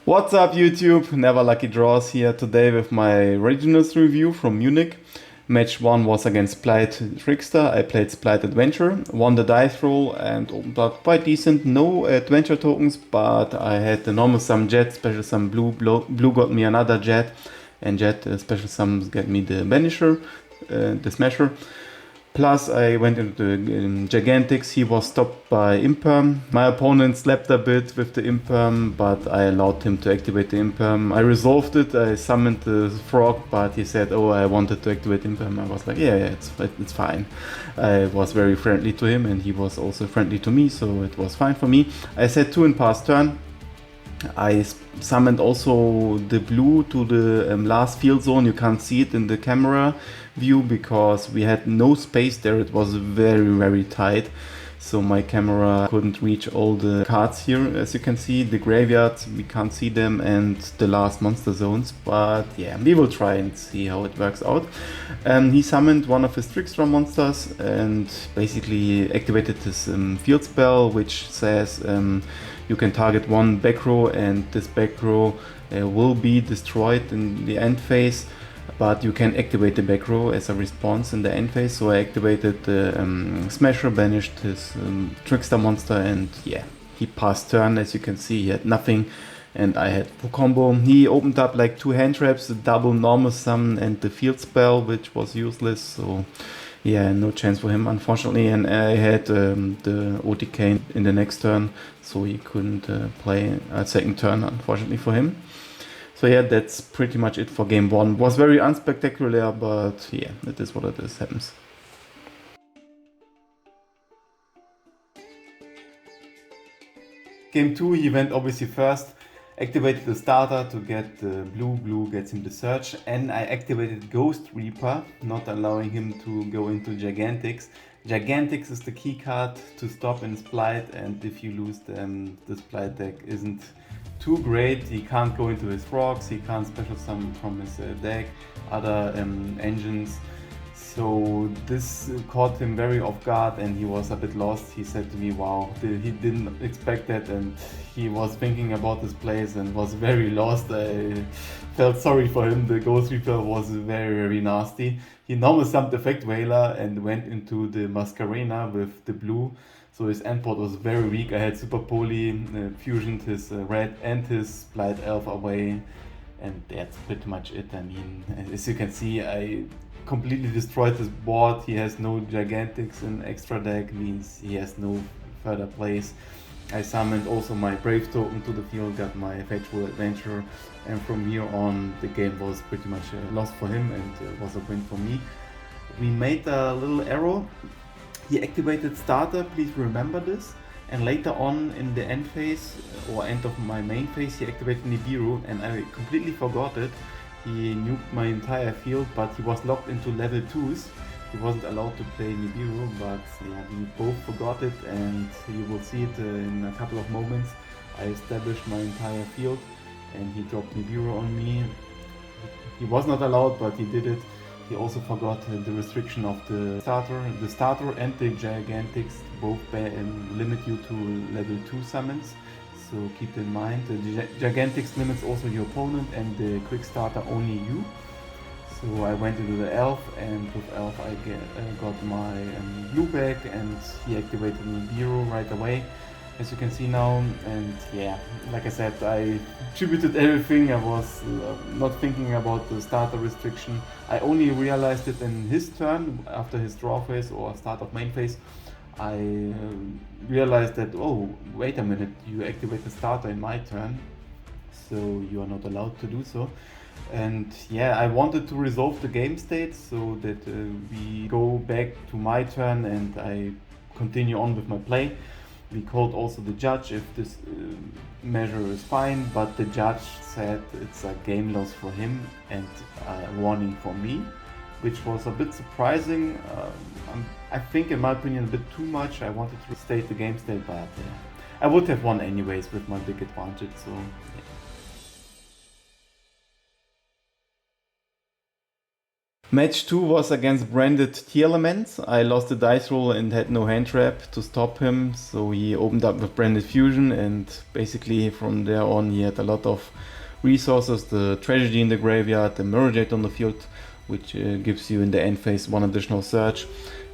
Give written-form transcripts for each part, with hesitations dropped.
What's up YouTube? Never Lucky Draws here today with my regionals review from Munich. Match 1 was against Splite Trickster. I played Splite Adventure, won the dice roll and opened up quite decent. No adventure tokens, but I had the normal sum jet, special sum blue. Blue got me another jet, and jet special sums get me the banisher, the smasher. Plus I went into the Gigantics. He was stopped by Imperm. My opponent slept a bit with the Imperm, but I allowed him to activate the Imperm. I resolved it, I summoned the frog, but he said, oh, I wanted to activate Imperm. I was like, yeah, it's fine. I was very friendly to him and he was also friendly to me, so it was fine for me. I said 2 in past turn. I summoned also the blue to the last field zone. You can't see it in the camera view because we had no space there. It was very tight, so my camera couldn't reach all the cards here. As you can see, the graveyards, we can't see them, and the last monster zones, but yeah, we will try and see how it works out. He summoned one of his Trickster monsters and basically activated his field spell, which says you can target one back row and this back row will be destroyed in the end phase, but you can activate the back row as a response in the end phase. So I activated the Smasher, banished his Trickster monster, and yeah, he passed turn. As you can see, he had nothing and I had full combo. He opened up like 2 hand traps, the double normal summon and the field spell, which was useless, so yeah, no chance for him unfortunately. And I had the OTK in the next turn, so he couldn't play a second turn unfortunately for him. So yeah, that's pretty much it for game 1. Was very unspectacular, but yeah, it is what it is, happens. Game 2, he went obviously first, activated the starter to get the blue gets him the search, and I activated Ghost Reaper, not allowing him to go into Gigantics. Gigantics is the key card to stop in Splight, and if you lose them, the Splite deck isn't too great. He can't go into his rocks, he can't special summon from his deck, other engines. So this caught him very off guard and he was a bit lost. He said to me, wow, he didn't expect that, and he was thinking about this place and was very lost. I felt sorry for him. The Ghost Reaper was very nasty. He normal summoned Effect Whaler and went into the Masquerena with the blue. So his endport was very weak. I had Super Poly, fusioned his red and his Splight Elf away, and that's pretty much it. I mean, as you can see, I completely destroyed his board. He has no Gigantics in extra deck, means he has no further plays. I summoned also my Brave token to the field, got my Fetchful Adventure, and from here on the game was pretty much a loss for him and it was a win for me. We made a little error. He activated starter, please remember this, and later on in the end phase or end of my main phase he activated Nibiru and I completely forgot it. He nuked my entire field, but he was locked into level 2s. He wasn't allowed to play Nibiru, but yeah, we both forgot it, and you will see it in a couple of moments. I established my entire field and he dropped Nibiru on me. He was not allowed, but he did it. He also forgot the restriction of the starter. The starter and the Gigantics both limit you to level 2 summons. So keep in mind, the Gigantics limits also your opponent and the quick starter only you. So I went into the Elf, and with Elf I got my blue back and he activated Nibiru right away, as you can see now. And yeah, like I said, I tributed everything. I was not thinking about the starter restriction. I only realized it in his turn, after his draw phase or start of main phase. I realized that, oh, wait a minute, you activate the starter in my turn, so you are not allowed to do so. And yeah, I wanted to resolve the game state so that we go back to my turn and I continue on with my play. We called also the judge if this measure is fine, but the judge said it's a game loss for him and a warning for me, which was a bit surprising. I think, in my opinion, a bit too much. I wanted to state the game state, but I would have won anyways with my big advantage. So yeah. Match 2 was against branded T-Elements. I lost the dice roll and had no hand trap to stop him, so he opened up with branded Fusion, and basically from there on he had a lot of resources, the Tragedy in the graveyard, the Mirror Jade on the field, which gives you in the end phase 1 additional search.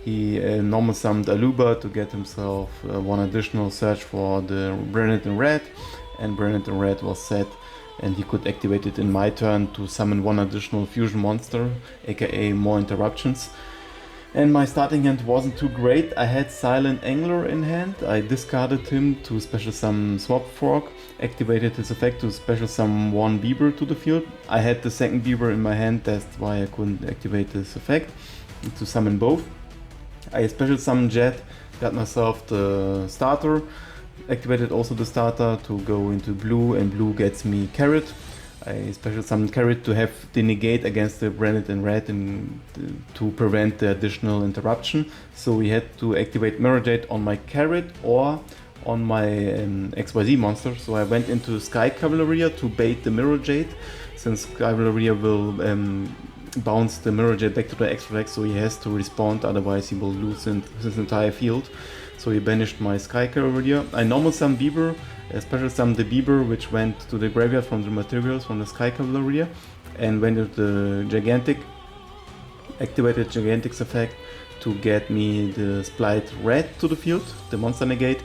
He normal summoned Aluba to get himself 1 additional search for the Branded in Red, and Branded in Red was set, and he could activate it in my turn to summon 1 additional fusion monster, aka more interruptions. And my starting hand wasn't too great. I had Silent Angler in hand. I discarded him to special summon Swap Frog, activated his effect to special summon 1 Beaver to the field. I had the second Beaver in my hand, that's why I couldn't activate this effect, to summon both. I special summoned Jet, got myself the starter, activated also the starter to go into blue, and blue gets me Carrot. I special summoned Carrot to have the negate against the Branded in Red and to prevent the additional interruption. So we had to activate Mirror Jade on my Carrot or on my XYZ monster. So I went into Sky Cavalry to bait the Mirror Jade, since Cavalry will bounce the Mirror Jade back to the extra deck, so he has to respond, otherwise he will lose his entire field. So he banished my Sky Cavalry. I normal summoned Beaver, special summoned the Beaver, which went to the graveyard from the materials from the Sky Cavalry, and went into the Gigantic, activated Gigantic's effect to get me the Splite Red to the field, the monster negate.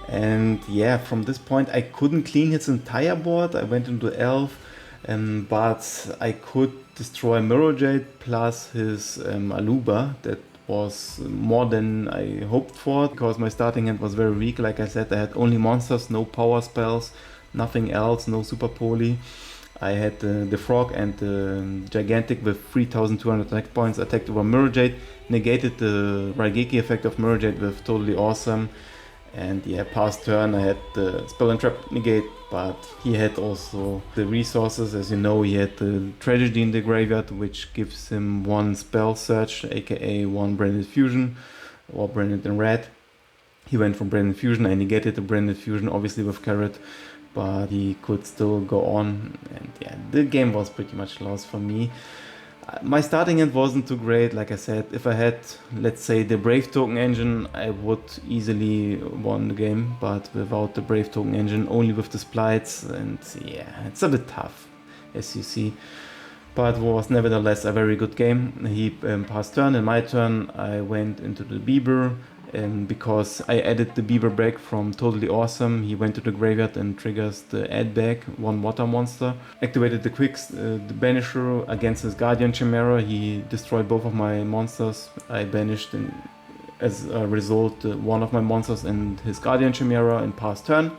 And yeah, from this point I couldn't clean his entire board. I went into Elf, but I could destroy Mirror Jade plus his Aluba. That was more than I hoped for, because my starting hand was very weak. Like I said, I had only monsters, no power spells, nothing else, no super poly. I had the Frog and the Gigantic with 3200 attack points, attacked over Mirror Jade, negated the Raigeki effect of Mirror Jade with Totally Awesome. And yeah, past turn I had the Spell and Trap negate, but he had also the resources. As you know, he had the Tragedy in the graveyard, which gives him 1 spell search, aka 1 Branded Fusion or Branded in Red. He went from Branded Fusion. I negated the Branded Fusion obviously with Carrot, but he could still go on, and yeah, the game was pretty much lost for me. My starting hand wasn't too great. Like I said, if I had, let's say, the Brave Token engine, I would easily won the game, but without the Brave Token engine, only with the Splites, and yeah, it's a bit tough, as you see. But it was nevertheless a very good game. He passed turn. In my turn, I went into the Beaver, and because I added the Beaver back from Totally Awesome, he went to the graveyard and triggers the add back 1 water monster. Activated the Quicks, the Banisher against his Guardian Chimera. He destroyed both of my monsters. I banished, as a result, 1 of my monsters and his Guardian Chimera in past turn.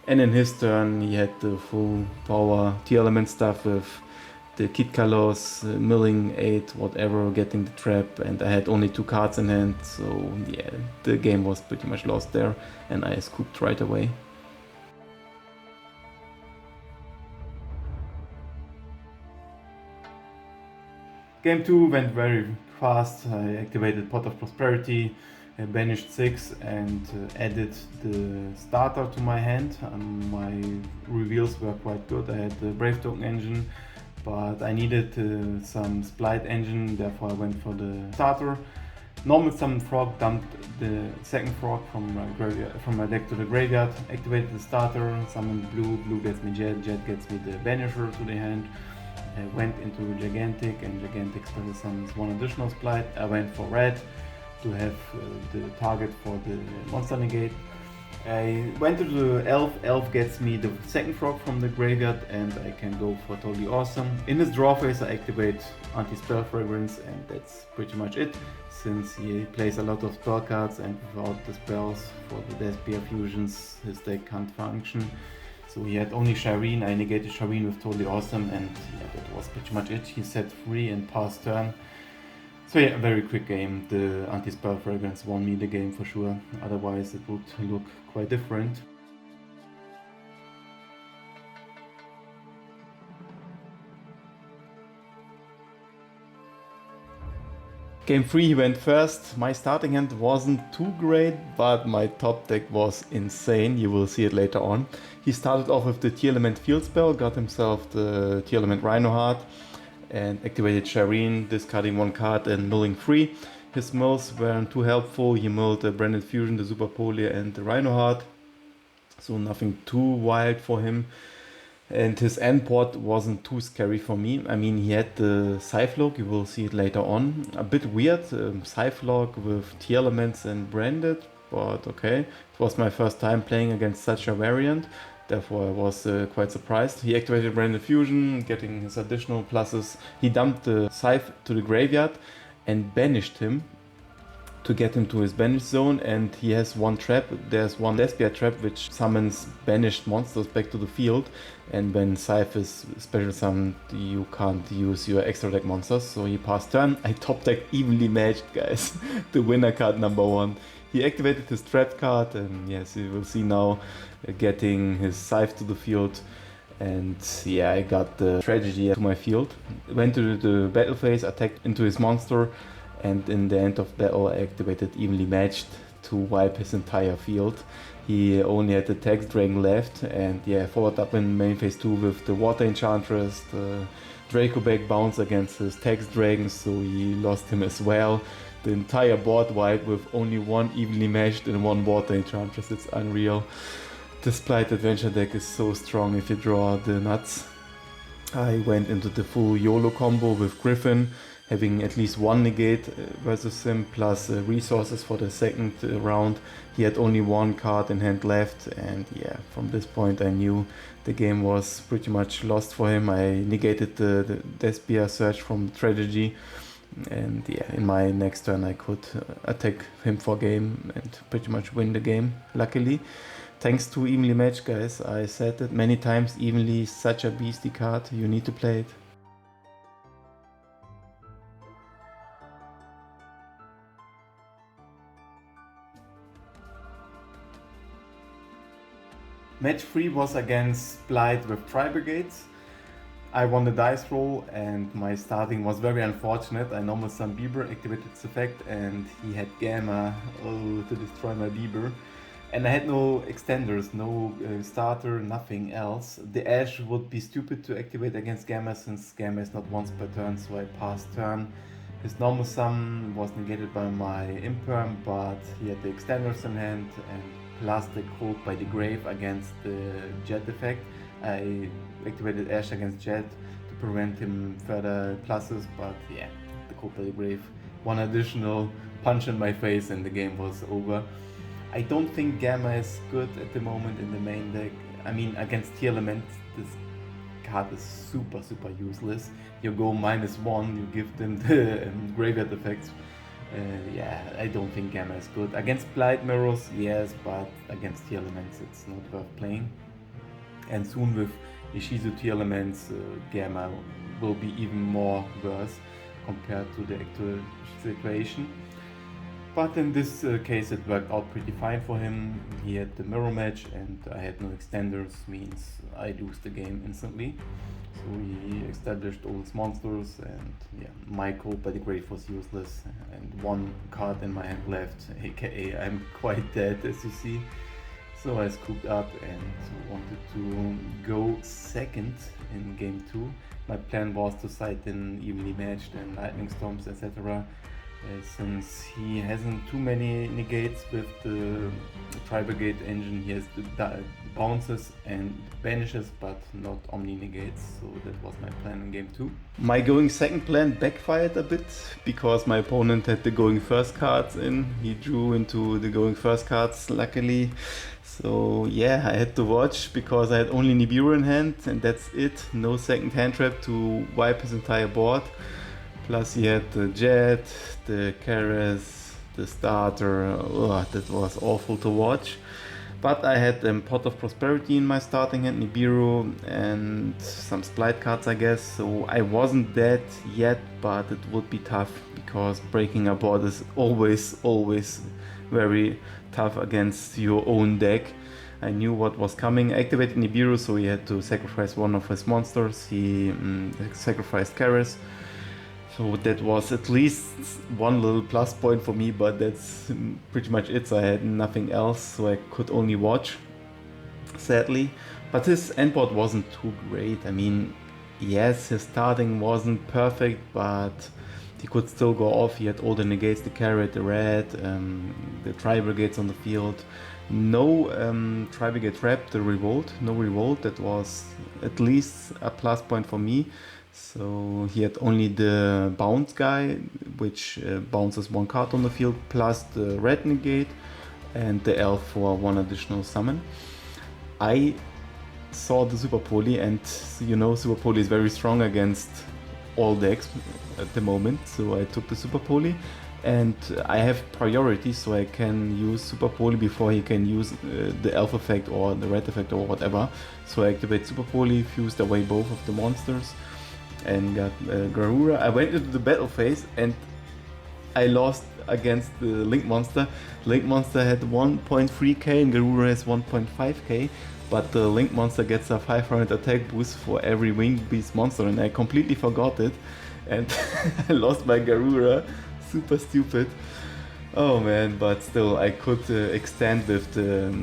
And in his turn, he had the full power T-element stuff with the Kid Kalos, milling 8, whatever, getting the trap, and I had only 2 cards in hand, so yeah, the game was pretty much lost there, and I scooped right away. Game 2 went very fast. I activated Pot of Prosperity, banished 6 and added the starter to my hand. My reveals were quite good. I had the Brave Token engine, but I needed some Splite engine, therefore I went for the starter. Normal summon Frog, dumped the second Frog from my deck to the graveyard, activated the starter, summoned blue, blue gets me Jet, Jet gets me the Banisher to the hand. I went into Gigantic, and Gigantic special summons 1 additional Splite. I went for red to have the target for the monster negate. I went to the Elf. Elf gets me the second Frog from the graveyard, and I can go for Totally Awesome. In his draw phase I activate Anti-Spell Fragrance, and that's pretty much it, since he plays a lot of spell cards, and without the spells for the Despia fusions his deck can't function. So he had only Shireen. I negated Shireen with Totally Awesome, and yeah, that was pretty much it. He set free and passed turn. So yeah, a very quick game. The Anti-Spell Fragrance won me the game for sure, otherwise it would look quite different. Game 3 he went first. My starting hand wasn't too great, but my top deck was insane. You will see it later on. He started off with the T-Element Field Spell, got himself the T-Element Rhino Heart, and activated Shireen, discarding 1 card and milling 3. His mills weren't too helpful. He milled the Branded Fusion, the Super Polia and the Rhino Heart, so nothing too wild for him. And his end port wasn't too scary for me. I mean, he had the Scythe-Log, you will see it later on. A bit weird, Scythe-Log with Tier Elements and Branded, but okay. It was my first time playing against such a variant, therefore I was quite surprised. He activated Branded Fusion, getting his additional pluses. He dumped the Scythe to the graveyard and banished him to get him to his banish zone, and he has 1 trap. There's 1 Despia trap which summons banished monsters back to the field, and when Scythe is special summoned you can't use your extra deck monsters, so he passed turn. I top deck Evenly Matched, guys. The winner card number 1. He activated his trap card, and yes, you will see now getting his Scythe to the field. And yeah, I got the Tragedy to my field. Went to the battle phase, attacked into his monster, and in the end of battle I activated Evenly Matched to wipe his entire field. He only had the Tax Dragon left, and yeah, followed up in main phase 2 with the Water Enchantress, the Draco Bag bounce against his Tax Dragon, so he lost him as well. The entire board wiped with only 1 Evenly Matched and 1 Water Enchantress. It's unreal. The Splite Adventure Deck is so strong if you draw the nuts. I went into the full YOLO combo with Griffin, having at least 1 negate versus him, plus resources for the second round. He had only 1 card in hand left, and yeah, from this point I knew the game was pretty much lost for him. I negated the Despia search from Tragedy, and yeah, in my next turn I could attack him for game and pretty much win the game, luckily. Thanks to Evenly Matched, guys. I said it many times, Evenly is such a beastie card, you need to play it. Match 3 was against Splight with Tri-Brigades. I won the dice roll and my starting was very unfortunate. I normal summon Bieber, activated its effect, and he had Gamma to destroy my Bieber. And I had no extenders, no starter, nothing else. The Ash would be stupid to activate against Gamma since Gamma is not once per turn, so I passed turn. His normal summon was negated by my Imperm, but he had the extenders in hand and plus the Code by the Grave against the Jet effect. I activated Ash against Jet to prevent him further pluses, but yeah, the Code by the Grave. 1 additional punch in my face and the game was over. I don't think Gamma is good at the moment in the main deck. I mean, against Tier Elements, this card is super useless. You go -1, you give them the graveyard effects. Yeah, I don't think Gamma is good. Against Blight Mirrors, yes, but against Tier Elements it's not worth playing. And soon with Ishizu Tier Elements, Gamma will be even more worse compared to the actual situation. But in this case it worked out pretty fine for him. He had the mirror match and I had no extenders, means I lose the game instantly. So he established all his monsters and yeah, my Code by the Grave was useless and 1 card in my hand left, aka I'm quite dead as you see. So I scooped up and wanted to go second in game 2. My plan was to side in Evenly Matched and Lightning Storms, etc. Since he hasn't too many negates with the Tri-Brigade engine, he has the bounces and banishes but not omni negates, so that was my plan in game 2. My going second plan backfired a bit because my opponent had the going first cards in. He drew into the going first cards luckily, so yeah, I had to watch because I had only Nibiru in hand and that's it. No second hand trap to wipe his entire board. Plus he had the Jet, the Keres, the starter. That was awful to watch. But I had Pot of Prosperity in my starting hand, Nibiru and some Splite cards I guess. So I wasn't dead yet, but it would be tough because breaking a board is always very tough against your own deck. I knew what was coming. I activated Nibiru, so he had to sacrifice 1 of his monsters. He sacrificed Keres. So that was at least 1 little plus point for me, but that's pretty much it. So I had nothing else, so I could only watch, sadly. But his endboard wasn't too great. I mean, yes, his starting wasn't perfect, but he could still go off. He had all the negates, the carrot, the red, the tri-brigades on the field. No tri-brigade trap, the revolt, no revolt. That was at least a plus point for me. So he had only the bounce guy, which bounces one card on the field, plus the red negate and the elf for one additional summon. I saw the Super Poly, and you know Super Poly is very strong against all decks at the moment, so I took the Super Poly, and I have priority, so I can use Super Poly before he can use the Elf effect or the Red effect or whatever. So I activate Super Poly, fused away both of the monsters, and got Garura. I went into the battle phase and I lost against the Link Monster. Link Monster had 1.3k and Garura has 1.5k, but the Link Monster gets a 500 attack boost for every Winged Beast monster, and I completely forgot it, and I lost my Garura. Super stupid. Oh man, but still I could extend with the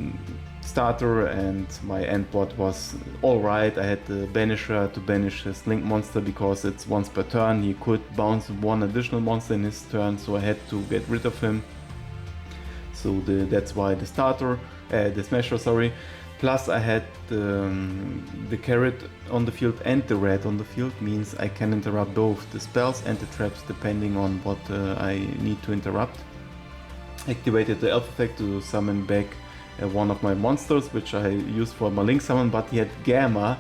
starter, and my end board was alright. I had the Banisher to banish his Link Monster because it's once per turn. He could bounce one additional monster in his turn, so I had to get rid of him. So that's why the starter, the Smasher, sorry. Plus I had the carrot on the field and the red on the field, means I can interrupt both the spells and the traps depending on what I need to interrupt. Activated the elf effect to summon back one of my monsters, which I used for my link summon, but he had Gamma,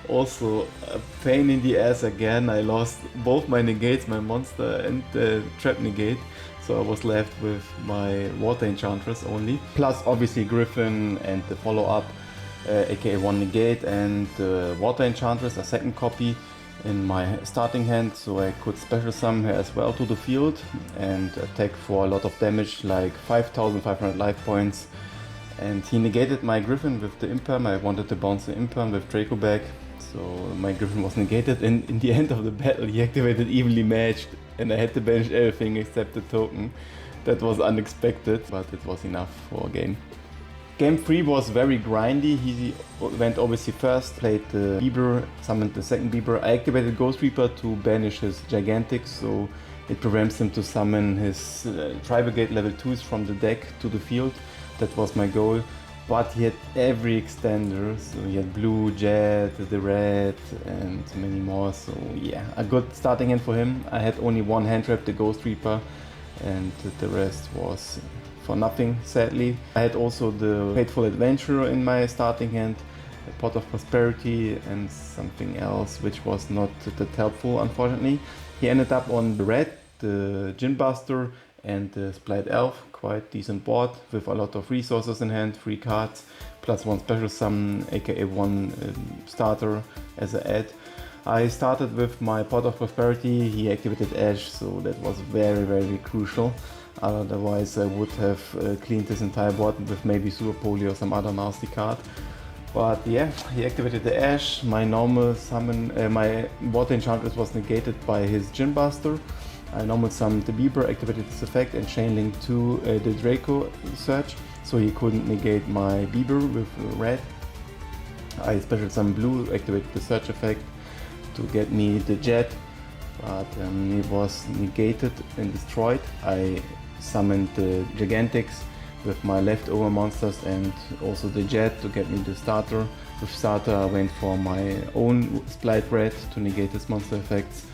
also a pain in the ass again. I lost both my negates, my monster and the trap negate, so I was left with my water enchantress only. Plus obviously Griffin and the follow-up, aka one negate and the water enchantress, a second copy in my starting hand, so I could special summon her as well to the field and attack for a lot of damage, like 5500 life points. And he negated my Griffin with the Imperm. I wanted to bounce the Imperm with Draco back, so my Griffin was negated, and in the end of the battle he activated Evenly Matched, and I had to banish everything except the token. That was unexpected, but it was enough for a game. Game 3 was very grindy. He went obviously first, played the Bieber, summoned the second Bieber. I activated Ghost Reaper to banish his Gigantic, so it prevents him to summon his Tri-Brigade level 2s from the deck to the field. That was my goal. But he had every extender, so he had blue, jet, the red, and many more. So yeah, a good starting hand for him. I had only one hand trap, the Ghost Reaper, and the rest was for nothing, sadly. I had also the Fateful Adventure in my starting hand, a Pot of Prosperity, and something else which was not that helpful, unfortunately. He ended up on the red, the Gin Buster, and the Splite Elf. Quite decent board with a lot of resources in hand, 3 cards, plus one special summon, aka one starter as an add. I started with my Pot of Prosperity. He activated Ash, so that was very, very crucial. Otherwise I would have cleaned this entire board with maybe Super Poly or some other nasty card. But yeah, he activated the Ash. My normal summon, my Water Enchantress was negated by his Gin Buster. I normal summoned the Bieber, activated this effect, and chain link to the Draco search, so he couldn't negate my Bieber with red. I special summoned blue, activated the search effect to get me the jet, but it was negated and destroyed. I summoned the Gigantics with my leftover monsters and also the jet to get me the starter. With starter I went for my own Splite Red to negate his monster effects.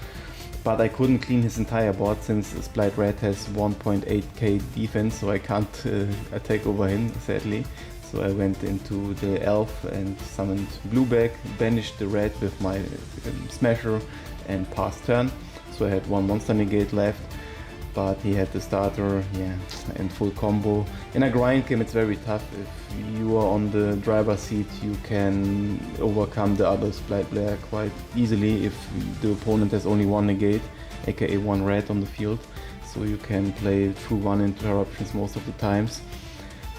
But I couldn't clean his entire board since Splite Red has 1.8k defense, so I can't attack over him, sadly. So I went into the Elf and summoned blue back, banished the red with my Smasher and passed turn. So I had one monster negate left, but he had the starter, yeah, and full combo. In a grind game it's very tough. If you are on the driver's seat you can overcome the other Splite player quite easily if the opponent has only one negate, aka one red on the field. So you can play through one interruptions most of the times,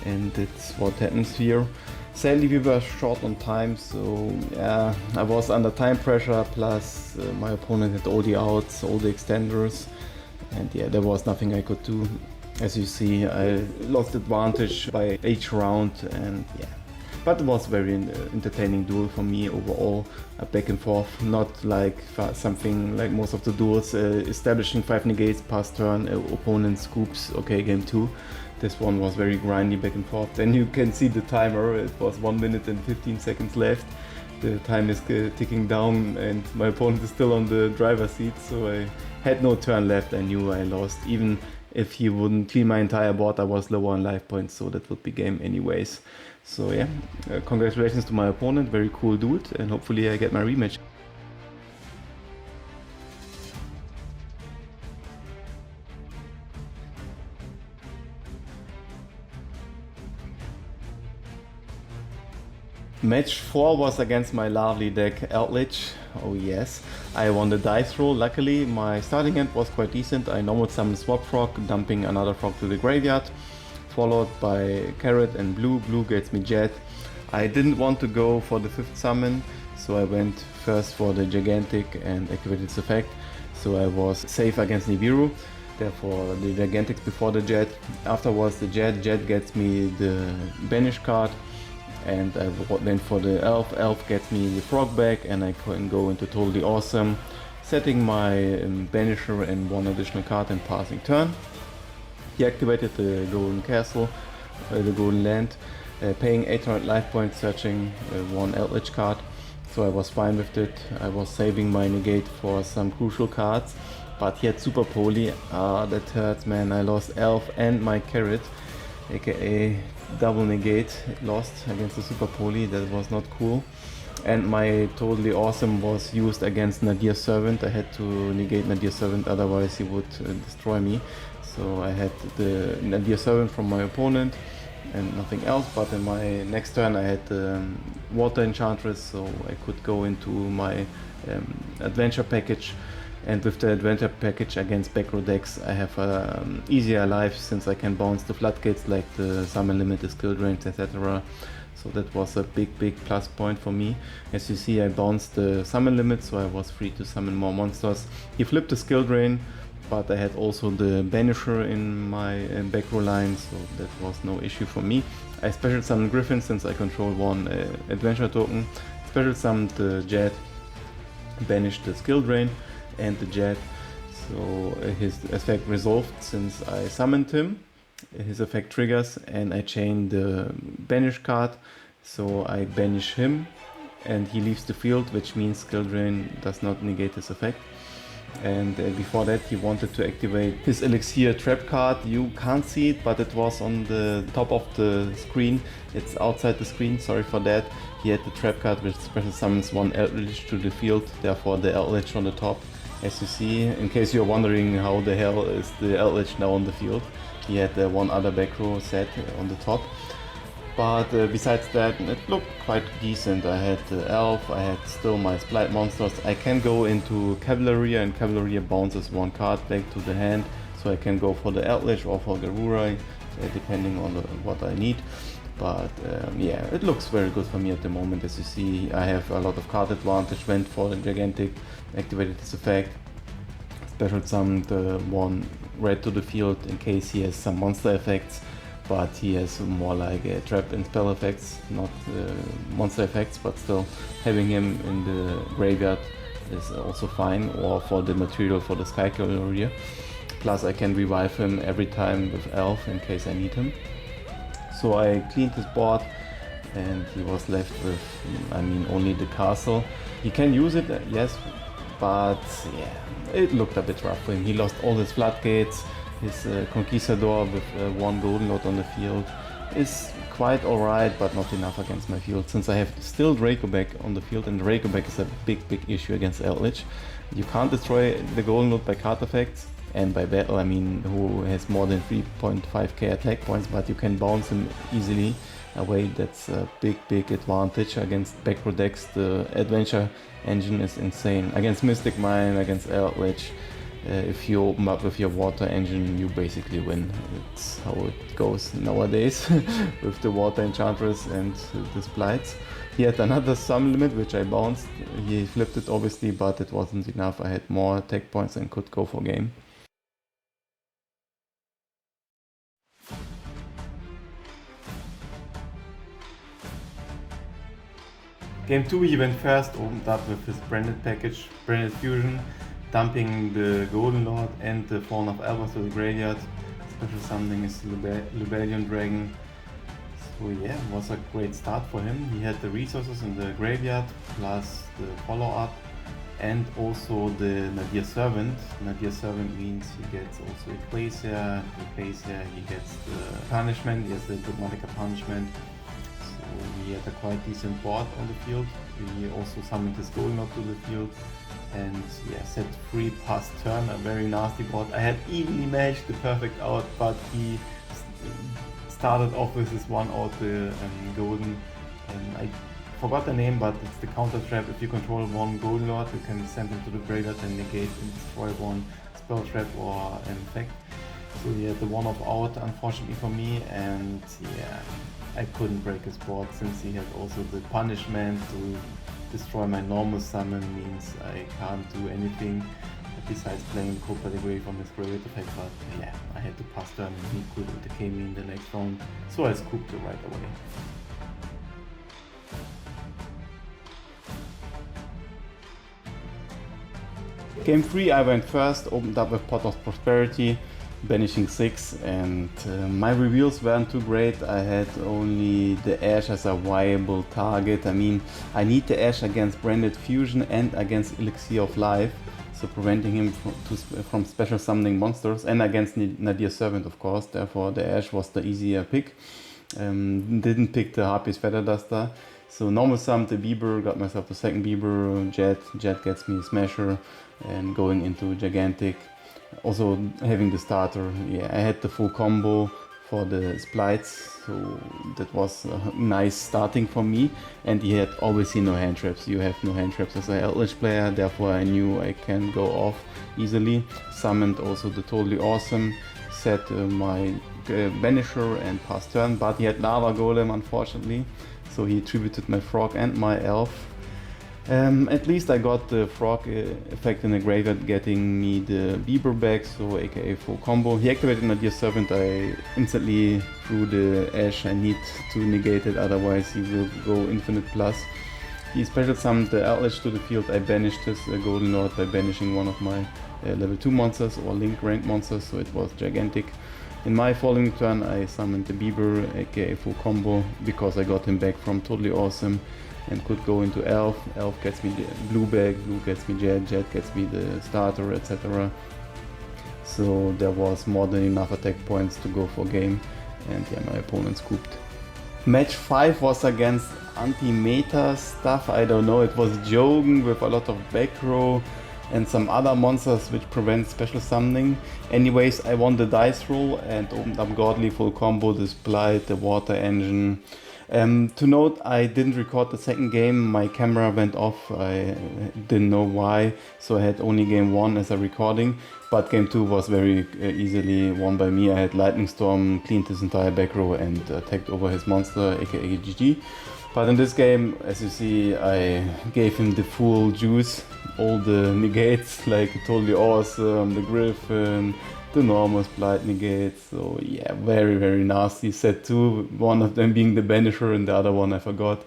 and that's what happens here. Sadly we were short on time, so yeah, I was under time pressure, plus my opponent had all the outs, all the extenders, and yeah, there was nothing I could do. As you see, I lost advantage by each round, and yeah, But it was very entertaining duel for me overall, back and forth, not like something like most of the duels, establishing 5 negates, pass turn, opponent scoops, okay, game 2. This one was very grindy back and forth. Then you can see the timer, it was 1 minute and 15 seconds left. The time is ticking down and my opponent is still on the driver's seat, so I had no turn left. I knew I lost. Even if he wouldn't clean my entire board, I was lower on life points, so that would be game anyways. So yeah, congratulations to my opponent, very cool dude, and hopefully I get my rematch. Match 4 was against my lovely deck Eldlich. Oh yes, I won the dice roll. Luckily my starting hand was quite decent. I normal summoned Swap Frog, dumping another frog to the graveyard, followed by Carrot and Blue. Blue gets me Jet. I didn't want to go for the 5th summon, so I went first for the Gigantic and activated its effect. So I was safe against Nibiru. Therefore the Gigantic before the Jet. Afterwards the Jet. Jet gets me the Banish card. And I went for the Elf. Elf gets me the Frog back, and I can go into Totally Awesome, setting my Banisher and 1 additional card and passing turn. He activated the Golden Castle, the Golden Land, paying 800 life points, searching 1 Eldlich card. So I was fine with it. I was saving my negate for some crucial cards, but he had Super Poly. That hurts, man. I lost Elf and my Carrot, aka double negate, lost against the Super Poly. That was not cool. And my Totally Awesome was used against Nadir's Servant. I had to negate Nadir's Servant, otherwise he would destroy me. So I had the Nadir's Servant from my opponent and nothing else. But in my next turn I had Water Enchantress, so I could go into my Adventure package. And with the Adventure package against back row decks, I have easier life, since I can bounce the floodgates like the summon limit, the skill drains, etc. So that was a big plus point for me. As you see, I bounced the summon limit, so I was free to summon more monsters. He flipped the skill drain, but I had also the Banisher in my back row line, so that was no issue for me. I special summoned Griffin since I control 1 Adventure token. Special summoned the Jet, banished the skill drain and the Jet, so his effect resolved since I summoned him. His effect triggers and I chain the banish card, so I banish him and he leaves the field, which means skill drain does not negate his effect. And before that he wanted to activate his Elixir trap card. You can't see it, but it was on the top of the screen. It's outside the screen, sorry for that. He had the trap card which special summons 1 Eldlich to the field, therefore the Eldlich on the top. As you see, in case you're wondering how the hell is the Eldlich now on the field, he had 1 other back row set on the top. But besides that, it looked quite decent. I had Elf, I had still my Splight monsters. I can go into Cavalry, and Cavalry bounces 1 card back to the hand, so I can go for the Eldlich or for Garura, depending on what I need. But yeah, it looks very good for me at the moment. As you see, I have a lot of card advantage. Went for the Gigantic, activated his effect, special summoned 1 red to the field in case he has some monster effects, but he has more like trap and spell effects, not monster effects, but still having him in the graveyard is also fine, or for the material for the Sky Cavalry. Plus I can revive him every time with Elf in case I need him. So I cleaned his board and he was left with, I mean, only the castle. He can use it, yes, but yeah, it looked a bit rough for him. He lost all his floodgates. His Conquistador with 1 golden lot on the field is quite alright, but not enough against my field, since I have still Dracoback on the field, and Dracoback is a big issue against Eldlich. You can't destroy the golden lot by card effects and by battle, I mean, who has more than 3.5k attack points, but you can bounce him easily away. That's a big advantage against back row decks. The adventure engine is insane. Against Mystic Mine, against Eldlich, if you open up with your water engine, you basically win. It's how it goes nowadays with the water enchantress and the splites. He had another sum limit which I bounced. He flipped it obviously, but it wasn't enough. I had more attack points and could go for game. Game 2 he went first, opened up with his branded package, branded fusion, dumping the Golden Lord and the Fallen of Elbows to the graveyard. Special summoning his Lubellion Dragon. So yeah, it was a great start for him. He had the resources in the graveyard, plus the follow-up, and also the Nadir Servant. Nadir Servant means he gets also Equasia, he gets the punishment, he has the Dogmatica punishment. So he had a quite decent board on the field. He also summoned his Golden Lord to the field. And yeah, set 3 past turn, a very nasty board. I had evenly matched the perfect out, but he started off with this one out, the golden. I forgot the name, but it's the counter trap. If you control one Golden Lord, you can send him to the graveyard and negate and destroy one spell trap or an effect. So he had the one off out, unfortunately for me, and yeah, I couldn't break his board since he had also the punishment to destroy my normal summon. Means I can't do anything besides playing Cold by the Grave from his graveyard effect, but yeah, I had to pass turn and he could decay me in the next round, so I scooped it right away. Game 3 I went first, opened up with Pot of Prosperity, banishing 6, and my reveals weren't too great. I had only the Ash as a viable target. I mean, I need the Ash against Branded Fusion and against Elixir of Life, so preventing him from special summoning monsters, and against Nadir Servant of course, therefore the Ash was the easier pick. Didn't pick the Harpy's Feather Duster, so normal summed the Bieber, got myself the second Bieber, Jet gets me a Smasher, and going into Gigantic. Also having the starter, yeah, I had the full combo for the Splites, so that was a nice starting for me. And he had obviously no hand traps. You have no hand traps as an Eldlich player, therefore I knew I can go off easily. Summoned also the Totally Awesome, set my Banisher and passed turn, but he had Lava Golem unfortunately, so he attributed my Frog and my Elf. At least I got the Frog effect in the graveyard, getting me the Bieber back, so aka full combo. He activated Nadir Servant, I instantly threw the Ash, I need to negate it, otherwise he will go infinite plus. He special summoned the Eldlich to the field, I banished his Golden Lord by banishing one of my level 2 monsters or Link rank monsters, so it was Gigantic. In my following turn I summoned the Bieber, aka full combo, because I got him back from Totally Awesome and could go into Elf. Elf gets me the Blue back, Blue gets me Jet gets me the starter, etc. So there was more than enough attack points to go for game, and yeah, my opponent scooped. Match 5 was against anti-meta stuff, I don't know, it was Jogan with a lot of back row and some other monsters which prevent special summoning. Anyways, I won the dice roll and opened up Godly full combo, the Splight, the Water Engine. To note, I didn't record the second game, my camera went off, I didn't know why, so I had only game 1 as a recording, but game 2 was very easily won by me. I had Lightning Storm, cleaned his entire back row and attacked over his monster, aka GG. But in this game, as you see, I gave him the full juice, all the negates, like Totally Awesome, the Griffin, the normal Splight negates, so yeah, very very nasty. Set 2, one of them being the Banisher and the other one I forgot,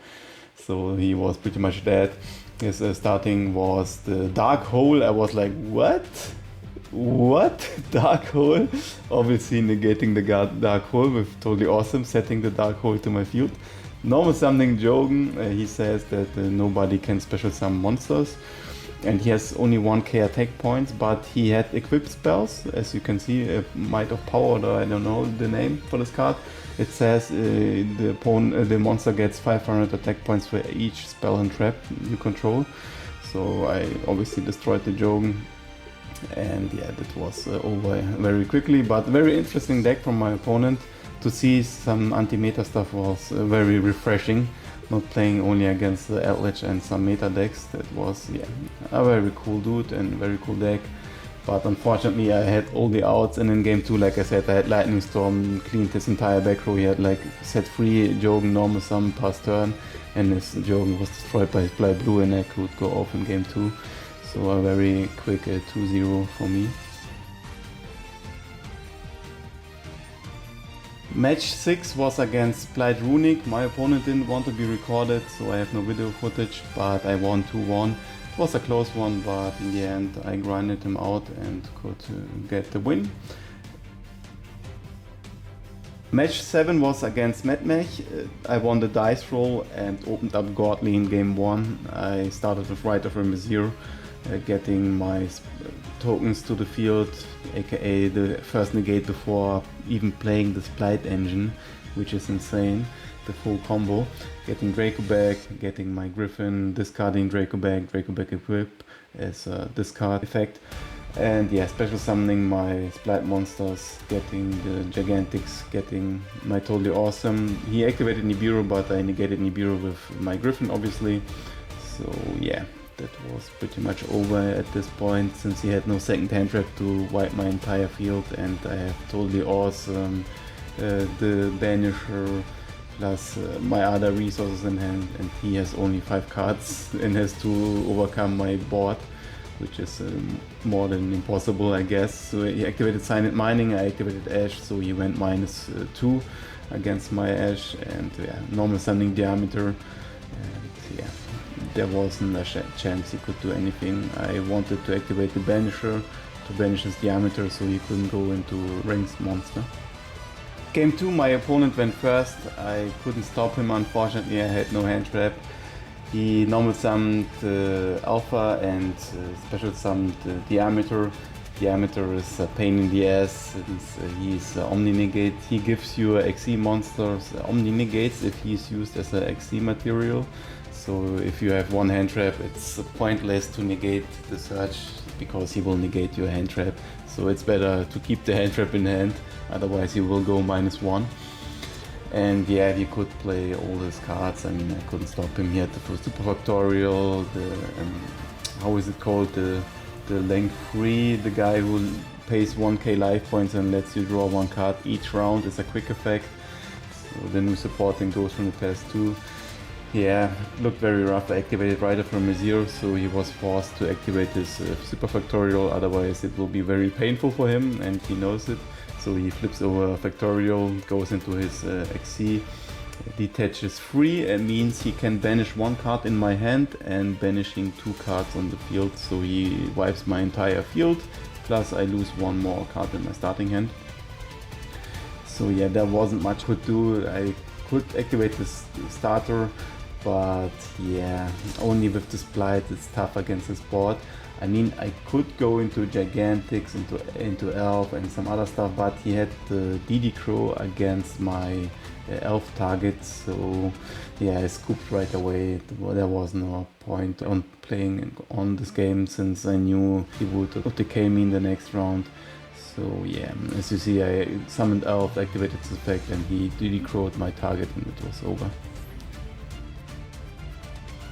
so he was pretty much dead. His starting was the Dark Hole. I was like, what? Dark Hole? Obviously negating the Dark Hole with Totally Awesome, setting the Dark Hole to my field. Normal summoning Jogan, he says that nobody can special summon monsters. And he has only 1k attack points, but he had equipped spells, as you can see, Might of Power, or I don't know the name for this card. It says the monster gets 500 attack points for each spell and trap you control. So I obviously destroyed the Jogan, and yeah, that was over very quickly, but very interesting deck from my opponent. To see some anti-meta stuff was very refreshing. Not playing only against the Eldlich and some meta decks. That was, yeah, a very cool dude and very cool deck. But unfortunately I had all the outs, and in game 2, like I said, I had Lightning Storm, cleaned his entire back row. He had like set 3 Jogan normal summon past turn, and his Jogan was destroyed by his Blight Blue, and I could go off in game 2. So a very quick 2-0 for me. Match 6 was against Splight Runick. My opponent didn't want to be recorded, so I have no video footage, but I won 2-1. It was a close one, but in the end I grinded him out and could get the win. Match 7 was against Mech. I won the dice roll and opened up Godly in game 1. I started with right of Remazir, getting my tokens to the field, aka the first negate before even playing the Splite engine, which is insane, the full combo. Getting Draco back, getting my Griffin, discarding Draco back equip as a discard effect. And yeah, special summoning my Splite monsters, getting the Gigantics, getting my totally awesome. He activated Nibiru, but I negated Nibiru with my Griffin obviously. So yeah, that was pretty much over at this point, since he had no second hand trap to wipe my entire field, and I have totally awesome the Banisher plus my other resources in hand, and he has only 5 cards and has to overcome my board, which is more than impossible, I guess. So he activated Silent Mining, I activated Ash, so he went -2 against my Ash, and yeah, normal summoning Diameter, and yeah, there wasn't a chance he could do anything. I wanted to activate the Banisher to banish his Diameter so he couldn't go into ranged monster. Game 2, my opponent went first. I couldn't stop him, unfortunately. I had no hand trap. He normal summoned Alpha and special summoned Diameter. Diameter is a pain in the ass since he's Omni Negate. He gives you XE monsters Omni Negates if he's used as a XE material. So if you have one hand trap, it's pointless to negate the search because he will negate your hand trap. So it's better to keep the hand trap in hand, otherwise you will go -1. And yeah, he could play all his cards. I mean, I couldn't stop him. He had the Super Factorial, the how is it called, the length 3, the guy who pays 1k life points and lets you draw 1 card each round is a quick effect. So the new supporting goes from the past 2. Yeah, looked very rough. I activated Rider from Azir, so he was forced to activate his Super Factorial, otherwise it will be very painful for him, and he knows it. So he flips over Factorial, goes into his XC, detaches 3, and means he can banish 1 card in my hand and banishing 2 cards on the field, so he wipes my entire field, plus I lose 1 more card in my starting hand. So yeah, there wasn't much I could do. I could activate this starter, but yeah, only with the Splight it's tough against his board. I mean, I could go into Gigantics, into Elf and some other stuff, but he had the DD Crow against my Elf target, so yeah, I scooped right away. There was no point on playing on this game since I knew he would OTK me in the next round. So yeah, as you see, I summoned Elf, activated his effect, and he DD Crowed my target and it was over.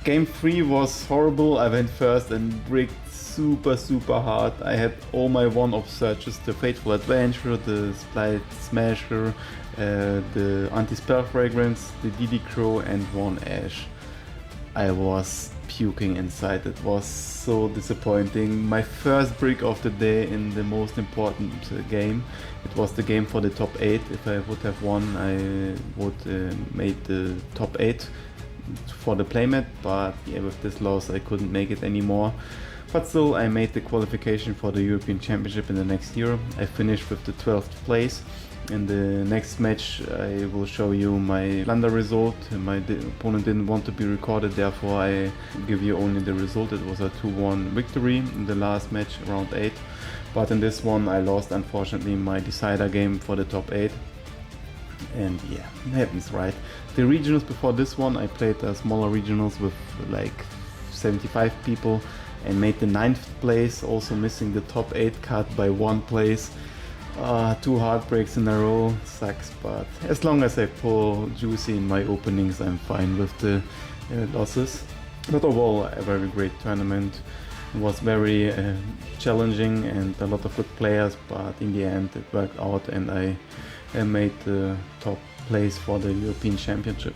Game 3 was horrible. I went first and bricked super hard. I had all my one-off searches, the Fateful Adventure, the Splite Smasher, the Anti-Spell Fragrance, the DD Crow and 1 Ash. I was puking inside. It was so disappointing. My first brick of the day in the most important game. It was the game for the top 8. If I would have won, I would made the top 8 for the playmat, but yeah, with this loss I couldn't make it anymore. But still, I made the qualification for the European Championship in the next year. I finished with the 12th place. In the next match I will show you my Flunder result. My opponent didn't want to be recorded, therefore I give you only the result. It was a 2-1 victory in the last match, round 8. But in this one I lost, unfortunately, my decider game for the top 8. And yeah, it happens, right? The regionals before this one, I played smaller regionals with like 75 people and made the 9th place, also missing the top 8 card by 1 place. 2 heartbreaks in a row, sucks, but as long as I pull juicy in my openings, I'm fine with the losses. But overall, a very great tournament. It was very challenging and a lot of good players, but in the end it worked out and I made the top place for the European Championship.